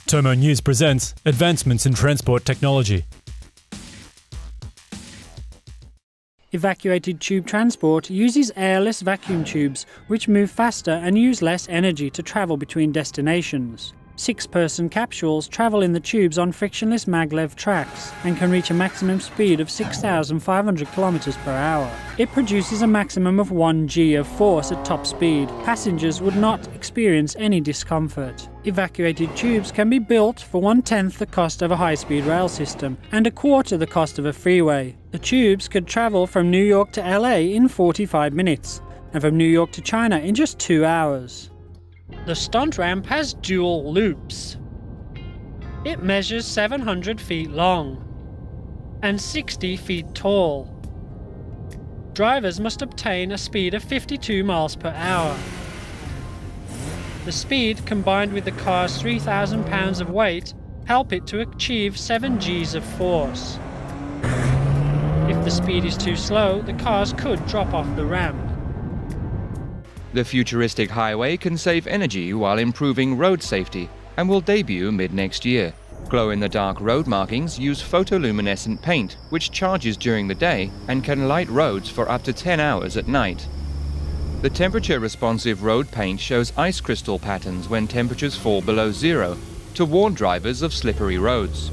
Tomo News presents Advancements in Transport Technology. Evacuated tube transport uses airless vacuum tubes, which move faster and use less energy to travel between destinations. Six-person capsules travel in the tubes on frictionless maglev tracks and can reach a maximum speed of 6,500 km per hour. It produces a maximum of 1 g of force at top speed. Passengers would not experience any discomfort. Evacuated tubes can be built for 1/10 the cost of a high-speed rail system and 1/4 the cost of a freeway. The tubes could travel from New York to LA in 45 minutes and from New York to China in just 2 hours. The stunt ramp has dual loops. It measures 700 feet long and 60 feet tall. Drivers must obtain a speed of 52 miles per hour. The speed, combined with the car's 3,000 pounds of weight, help it to achieve 7 Gs of force. If the speed is too slow, the cars could drop off the ramp. The futuristic highway can save energy while improving road safety and will debut mid-next year. Glow-in-the-dark road markings use photoluminescent paint, which charges during the day and can light roads for up to 10 hours at night. The temperature-responsive road paint shows ice crystal patterns when temperatures fall below zero to warn drivers of slippery roads.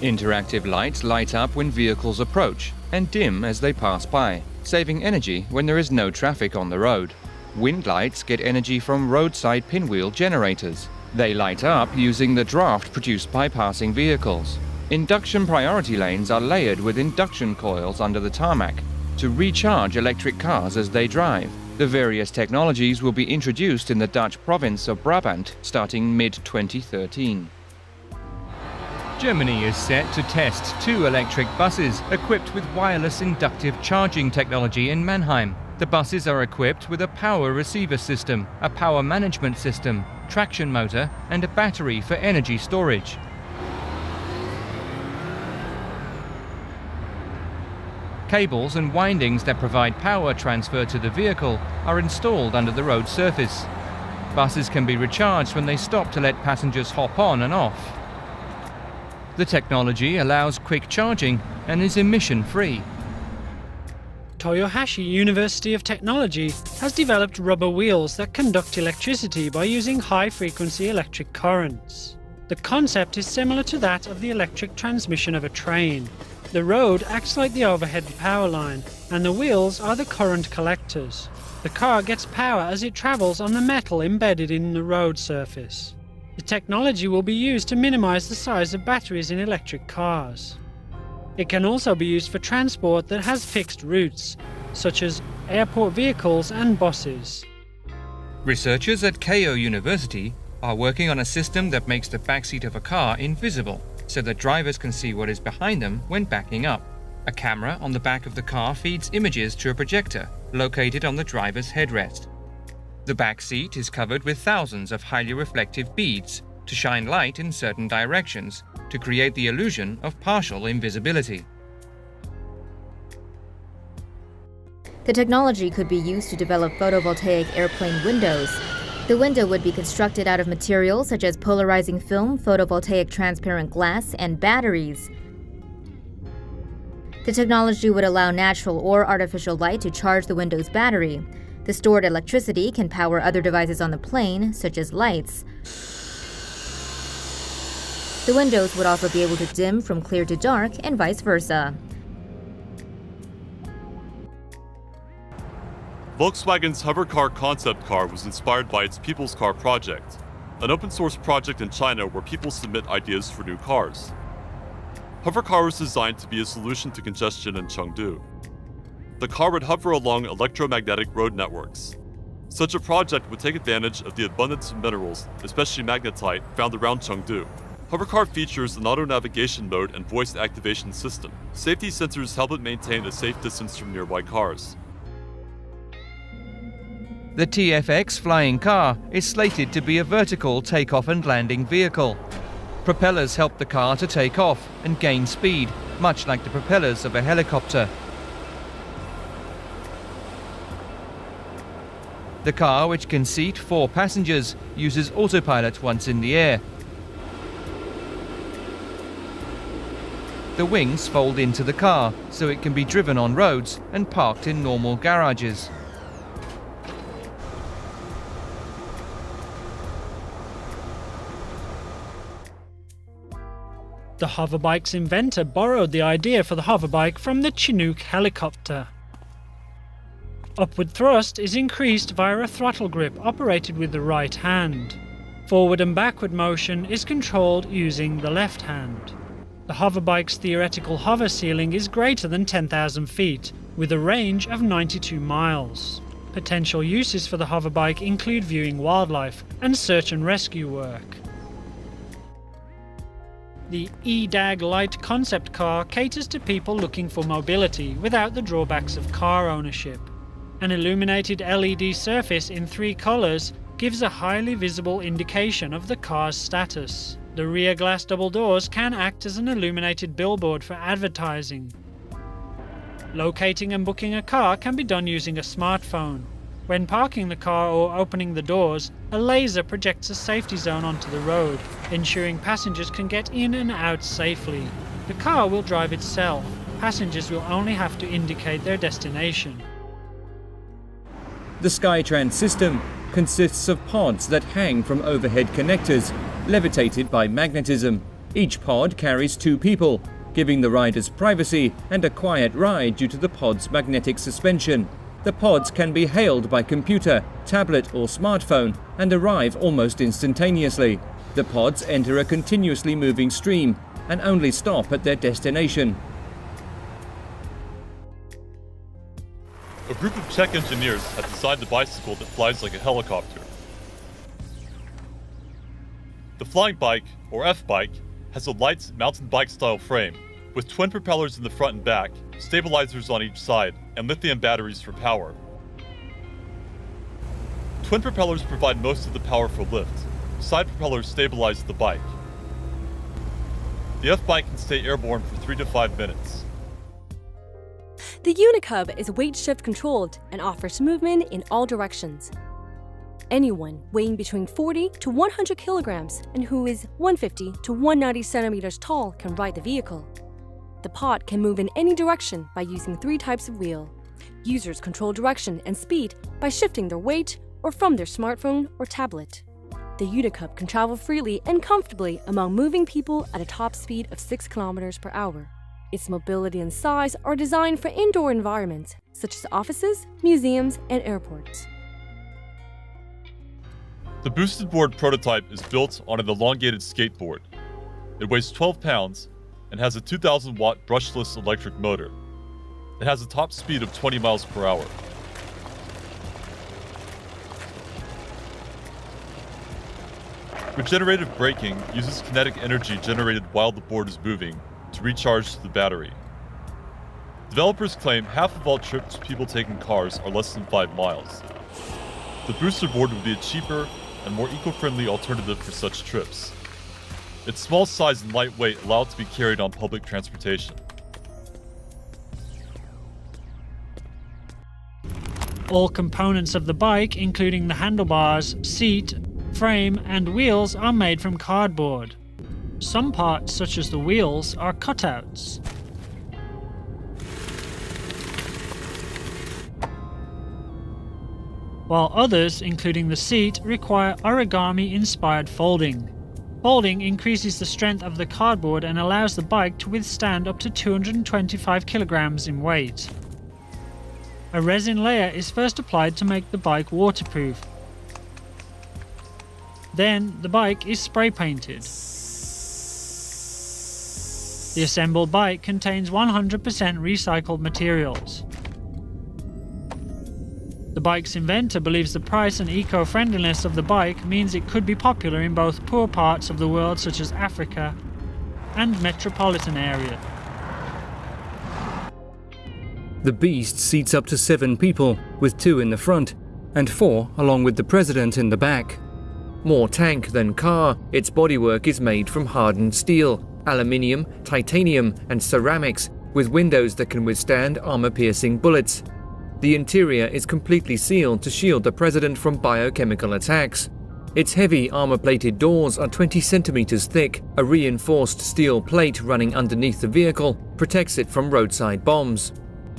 Interactive lights light up when vehicles approach and dim as they pass by, saving energy when there is no traffic on the road. Wind lights get energy from roadside pinwheel generators. They light up using the draft produced by passing vehicles. Induction priority lanes are layered with induction coils under the tarmac to recharge electric cars as they drive. The various technologies will be introduced in the Dutch province of Brabant starting mid-2013. Germany is set to test 2 electric buses equipped with wireless inductive charging technology in Mannheim. The buses are equipped with a power receiver system, a power management system, traction motor, and a battery for energy storage. Cables and windings that provide power transfer to the vehicle are installed under the road surface. Buses can be recharged when they stop to let passengers hop on and off. The technology allows quick charging and is emission-free. Toyohashi University of Technology has developed rubber wheels that conduct electricity by using high-frequency electric currents. The concept is similar to that of the electric transmission of a train. The road acts like the overhead power line, and the wheels are the current collectors. The car gets power as it travels on the metal embedded in the road surface. The technology will be used to minimize the size of batteries in electric cars. It can also be used for transport that has fixed routes, such as airport vehicles and buses. Researchers at Keio University are working on a system that makes the backseat of a car invisible, so that drivers can see what is behind them when backing up. A camera on the back of the car feeds images to a projector located on the driver's headrest. The back seat is covered with thousands of highly reflective beads to shine light in certain directions to create the illusion of partial invisibility. The technology could be used to develop photovoltaic airplane windows. The window would be constructed out of materials such as polarizing film, photovoltaic transparent glass, and batteries. The technology would allow natural or artificial light to charge the window's battery. The stored electricity can power other devices on the plane, such as lights. The windows would also be able to dim from clear to dark and vice versa. Volkswagen's hover car concept car was inspired by its People's Car project, an open-source project in China where people submit ideas for new cars. Hover car was designed to be a solution to congestion in Chengdu. The car would hover along electromagnetic road networks. Such a project would take advantage of the abundance of minerals, especially magnetite, found around Chengdu. Hovercar features an auto-navigation mode and voice activation system. Safety sensors help it maintain a safe distance from nearby cars. The TFX flying car is slated to be a vertical takeoff and landing vehicle. Propellers help the car to take off and gain speed, much like the propellers of a helicopter. The car, which can seat 4 passengers, uses autopilot once in the air. The wings fold into the car, so it can be driven on roads and parked in normal garages. The hoverbike's inventor borrowed the idea for the hoverbike from the Chinook helicopter. Upward thrust is increased via a throttle grip operated with the right hand. Forward and backward motion is controlled using the left hand. The hoverbike's theoretical hover ceiling is greater than 10,000 feet, with a range of 92 miles. Potential uses for the hoverbike include viewing wildlife and search and rescue work. The EDAG Light concept car caters to people looking for mobility without the drawbacks of car ownership. An illuminated LED surface in 3 colors gives a highly visible indication of the car's status. The rear glass double doors can act as an illuminated billboard for advertising. Locating and booking a car can be done using a smartphone. When parking the car or opening the doors, a laser projects a safety zone onto the road, ensuring passengers can get in and out safely. The car will drive itself. Passengers will only have to indicate their destination. The Skytrans system consists of pods that hang from overhead connectors, levitated by magnetism. Each pod carries 2 people, giving the riders privacy and a quiet ride due to the pod's magnetic suspension. The pods can be hailed by computer, tablet or smartphone and arrive almost instantaneously. The pods enter a continuously moving stream and only stop at their destination. A group of Czech engineers have designed a bicycle that flies like a helicopter. The flying bike, or F-bike, has a light mountain bike-style frame, with twin propellers in the front and back, stabilizers on each side, and lithium batteries for power. Twin propellers provide most of the power for lift. Side propellers stabilize the bike. The F-bike can stay airborne for 3 to 5 minutes. The Unicub is weight shift controlled and offers movement in all directions. Anyone weighing between 40 to 100 kilograms and who is 150 to 190 centimeters tall can ride the vehicle. The pod can move in any direction by using 3 types of wheel. Users control direction and speed by shifting their weight or from their smartphone or tablet. The Unicub can travel freely and comfortably among moving people at a top speed of 6 kilometers per hour. Its mobility and size are designed for indoor environments, such as offices, museums, and airports. The boosted board prototype is built on an elongated skateboard. It weighs 12 pounds and has a 2,000-watt brushless electric motor. It has a top speed of 20 miles per hour. Regenerative braking uses kinetic energy generated while the board is moving to recharge the battery. Developers claim half of all trips people take in cars are less than 5 miles. The booster board would be a cheaper and more eco-friendly alternative for such trips. Its small size and lightweight allow it to be carried on public transportation. All components of the bike, including the handlebars, seat, frame, and wheels, are made from cardboard. Some parts, such as the wheels, are cutouts. While others, including the seat, require origami-inspired folding. Folding increases the strength of the cardboard and allows the bike to withstand up to 225 kilograms in weight. A resin layer is first applied to make the bike waterproof. Then the bike is spray painted. The assembled bike contains 100% recycled materials. The bike's inventor believes the price and eco-friendliness of the bike means it could be popular in both poor parts of the world such as Africa and metropolitan areas. The Beast seats up to 7 people, with 2 in the front and 4 along with the president in the back. More tank than car, its bodywork is made from hardened steel, aluminium, titanium and ceramics, with windows that can withstand armor-piercing bullets. The interior is completely sealed to shield the president from biochemical attacks. Its heavy armor-plated doors are 20 centimeters thick. A reinforced steel plate running underneath the vehicle protects it from roadside bombs.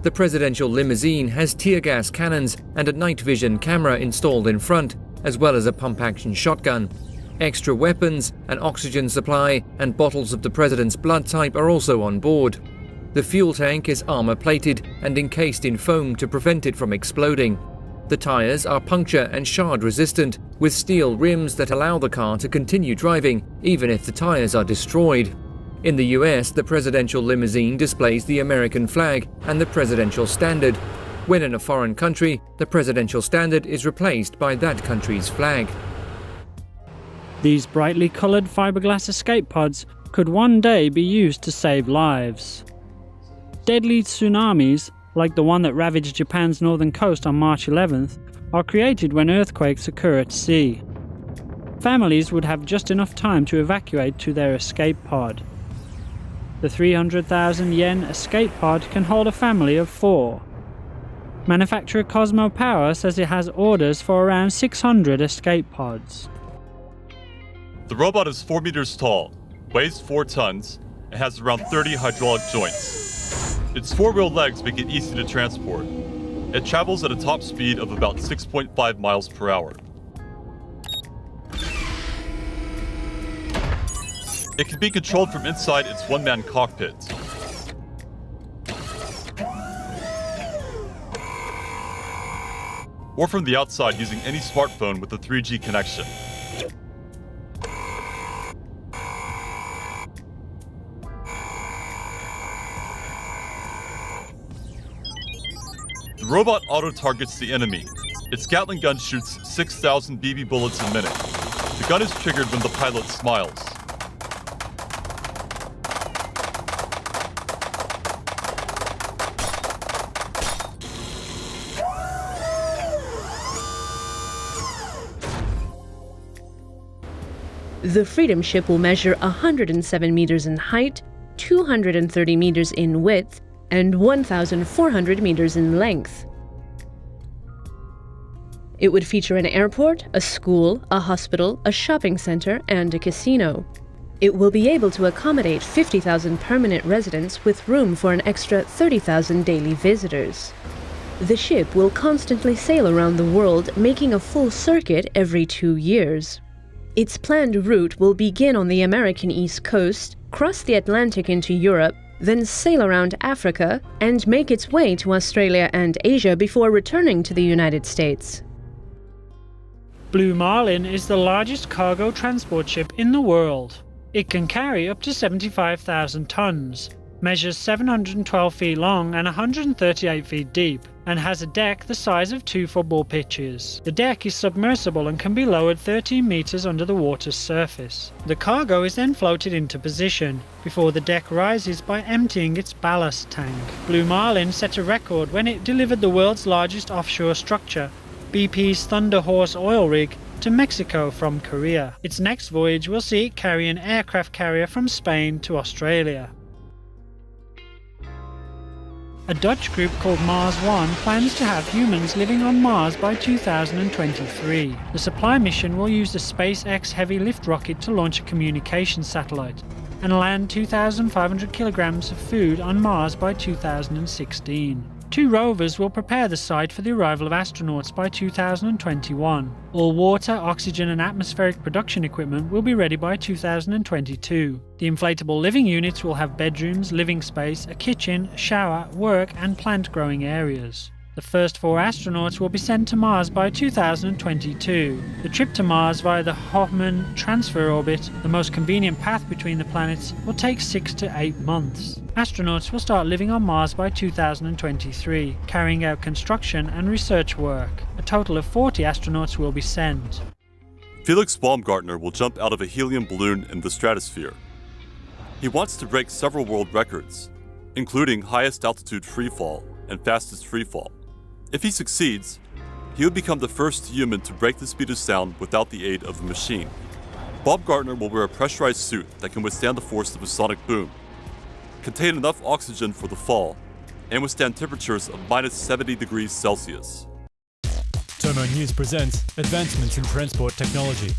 The presidential limousine has tear gas cannons and a night vision camera installed in front, as well as a pump-action shotgun. Extra weapons, an oxygen supply, and bottles of the president's blood type are also on board. The fuel tank is armor-plated and encased in foam to prevent it from exploding. The tires are puncture and shard resistant, with steel rims that allow the car to continue driving even if the tires are destroyed. In the US, the presidential limousine displays the American flag and the presidential standard. When in a foreign country, the presidential standard is replaced by that country's flag. These brightly coloured fiberglass escape pods could one day be used to save lives. Deadly tsunamis, like the one that ravaged Japan's northern coast on March 11th, are created when earthquakes occur at sea. Families would have just enough time to evacuate to their escape pod. The 300,000 yen escape pod can hold a family of 4. Manufacturer Cosmo Power says it has orders for around 600 escape pods. The robot is 4 meters tall, weighs 4 tons, and has around 30 hydraulic joints. Its 4-wheel legs make it easy to transport. It travels at a top speed of about 6.5 miles per hour. It can be controlled from inside its one-man cockpit. Or from the outside using any smartphone with a 3G connection. The robot auto-targets the enemy. Its Gatling gun shoots 6,000 BB bullets a minute. The gun is triggered when the pilot smiles. The Freedom Ship will measure 107 meters in height, 230 meters in width, and 1,400 meters in length. It would feature an airport, a school, a hospital, a shopping center, and a casino. It will be able to accommodate 50,000 permanent residents with room for an extra 30,000 daily visitors. The ship will constantly sail around the world, making a full circuit every 2 years. Its planned route will begin on the American East Coast, cross the Atlantic into Europe, then sail around Africa, and make its way to Australia and Asia before returning to the United States. Blue Marlin is the largest cargo transport ship in the world. It can carry up to 75,000 tons, measures 712 feet long and 138 feet deep, and has a deck the size of 2 football pitches. The deck is submersible and can be lowered 13 meters under the water's surface. The cargo is then floated into position before the deck rises by emptying its ballast tank. Blue Marlin set a record when it delivered the world's largest offshore structure, BP's Thunder Horse oil rig, to Mexico from Korea. Its next voyage will see it carry an aircraft carrier from Spain to Australia. A Dutch group called Mars One plans to have humans living on Mars by 2023. The supply mission will use the SpaceX heavy lift rocket to launch a communications satellite and land 2,500 kilograms of food on Mars by 2016. 2 rovers will prepare the site for the arrival of astronauts by 2021. All water, oxygen and atmospheric production equipment will be ready by 2022. The inflatable living units will have bedrooms, living space, a kitchen, shower, work and plant growing areas. The first 4 astronauts will be sent to Mars by 2022. The trip to Mars via the Hoffman transfer orbit, the most convenient path between the planets, will take 6 to 8 months. Astronauts will start living on Mars by 2023, carrying out construction and research work. A total of 40 astronauts will be sent. Felix Baumgartner will jump out of a helium balloon in the stratosphere. He wants to break several world records, including highest altitude freefall and fastest freefall. If he succeeds, he would become the first human to break the speed of sound without the aid of a machine. Baumgartner will wear a pressurized suit that can withstand the force of a sonic boom, contain enough oxygen for the fall, and withstand temperatures of minus 70 degrees Celsius. Tomo News presents Advancements in Transport Technology.